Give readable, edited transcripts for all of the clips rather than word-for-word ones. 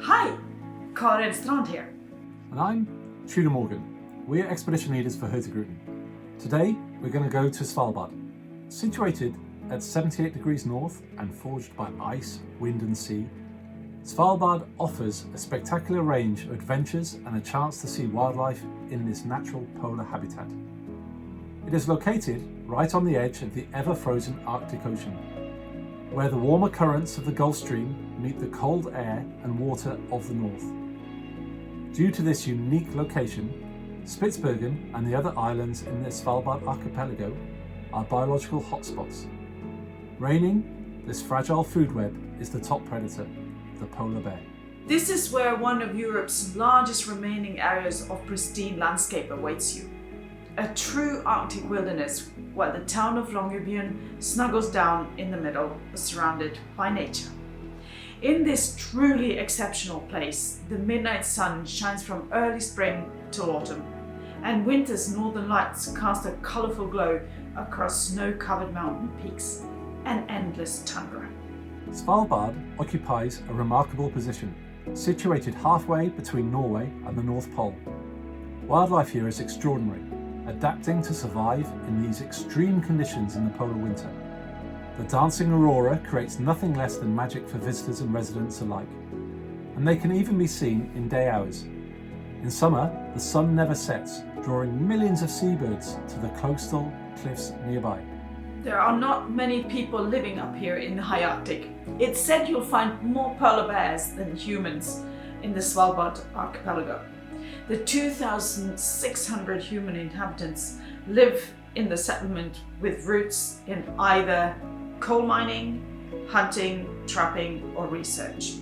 Hi, Karin Strand here. And I'm Tudor Morgan. We're expedition leaders for Hurtigruten. Today we're going to go to Svalbard. Situated at 78 degrees north and forged by ice, wind and sea, Svalbard offers a spectacular range of adventures and a chance to see wildlife in this natural polar habitat. It is located right on the edge of the ever-frozen Arctic Ocean, where the warmer currents of the Gulf Stream meet the cold air and water of the north. Due to this unique location, Spitsbergen and the other islands in the Svalbard archipelago are biological hotspots. Reigning this fragile food web is the top predator, the polar bear. This is where one of Europe's largest remaining areas of pristine landscape awaits you. A true Arctic wilderness, while the town of Longyearbyen snuggles down in the middle, surrounded by nature. In this truly exceptional place, the midnight sun shines from early spring till autumn, and winter's northern lights cast a colourful glow across snow-covered mountain peaks and endless tundra. Svalbard occupies a remarkable position, situated halfway between Norway and the North Pole. Wildlife here is extraordinary, adapting to survive in these extreme conditions in the polar winter. The dancing aurora creates nothing less than magic for visitors and residents alike, and they can even be seen in day hours. In summer, the sun never sets, drawing millions of seabirds to the coastal cliffs nearby. There are not many people living up here in the high Arctic. It's said you'll find more polar bears than humans in the Svalbard archipelago. The 2,600 human inhabitants live in the settlement with roots in either coal mining, hunting, trapping, or research.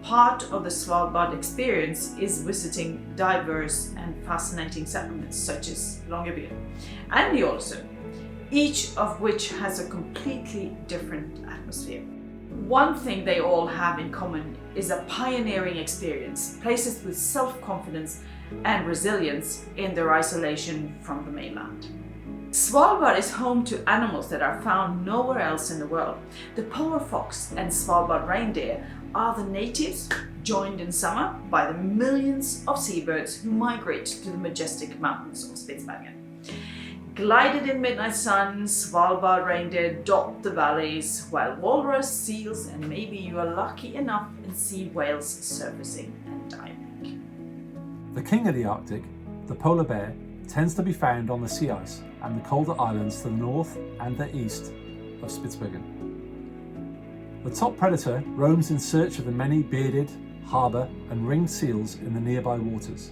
Part of the Svalbard experience is visiting diverse and fascinating settlements such as Longyearbyen and Ålesund, each of which has a completely different atmosphere. One thing they all have in common is a pioneering experience, places with self-confidence and resilience in their isolation from the mainland. Svalbard is home to animals that are found nowhere else in the world. The polar fox and Svalbard reindeer are the natives, joined in summer by the millions of seabirds who migrate to the majestic mountains of Spitsbergen. Glided in midnight sun, Svalbard reindeer dot the valleys, while walrus, seals, and maybe you are lucky enough and see whales surfacing and diving. The king of the Arctic, the polar bear, tends to be found on the sea ice and the colder islands to the north and the east of Spitsbergen. The top predator roams in search of the many bearded, harbour and ringed seals in the nearby waters.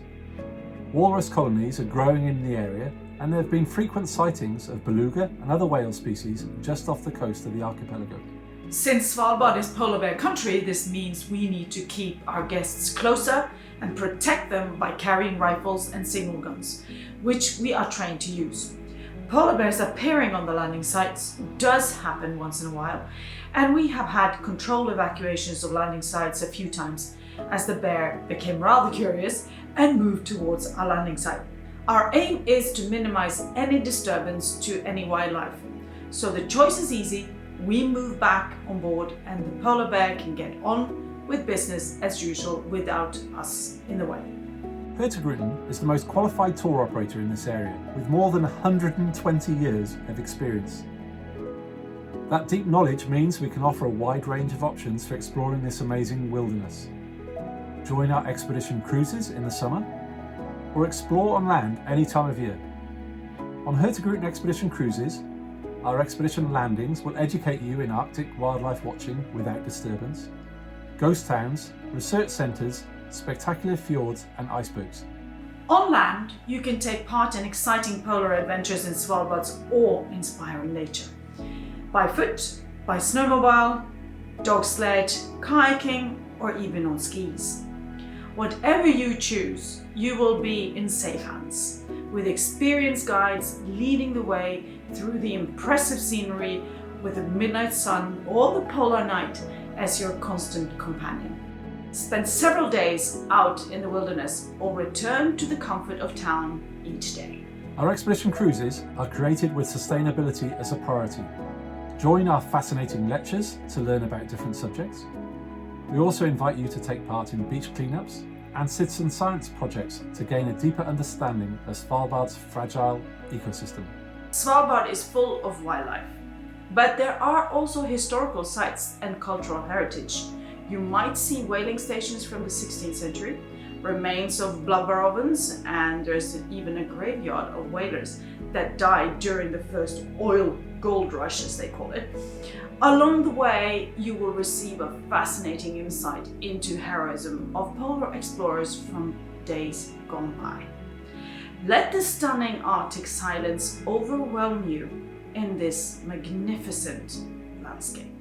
Walrus colonies are growing in the area, and there have been frequent sightings of beluga and other whale species just off the coast of the archipelago. Since Svalbard is polar bear country, this means we need to keep our guests closer and protect them by carrying rifles and signal guns, which we are trained to use. Polar bears appearing on the landing sites does happen once in a while, and we have had controlled evacuations of landing sites a few times as the bear became rather curious and moved towards our landing site. Our aim is to minimize any disturbance to any wildlife. So the choice is easy. We move back on board and the polar bear can get on with business as usual without us in the way. Hurtigruten is the most qualified tour operator in this area, with more than 120 years of experience. That deep knowledge means we can offer a wide range of options for exploring this amazing wilderness. Join our expedition cruises in the summer, or explore on land any time of year. On Hurtigruten expedition cruises, our expedition landings will educate you in Arctic wildlife watching without disturbance, ghost towns, research centres, spectacular fjords and icebergs. On land, you can take part in exciting polar adventures in Svalbard's awe-inspiring nature. By foot, by snowmobile, dog sled, kayaking, or even on skis. Whatever you choose, you will be in safe hands, with experienced guides leading the way through the impressive scenery with the midnight sun or the polar night as your constant companion. Spend several days out in the wilderness or return to the comfort of town each day. Our expedition cruises are created with sustainability as a priority. Join our fascinating lectures to learn about different subjects. We also invite you to take part in beach cleanups and citizen science projects to gain a deeper understanding of Svalbard's fragile ecosystem. Svalbard is full of wildlife, but there are also historical sites and cultural heritage. You might see whaling stations from the 16th century, remains of blubber ovens, and there's even a graveyard of whalers that died during the first oil gold rush, as they call it. Along the way, you will receive a fascinating insight into heroism of polar explorers from days gone by. Let the stunning Arctic silence overwhelm you in this magnificent landscape.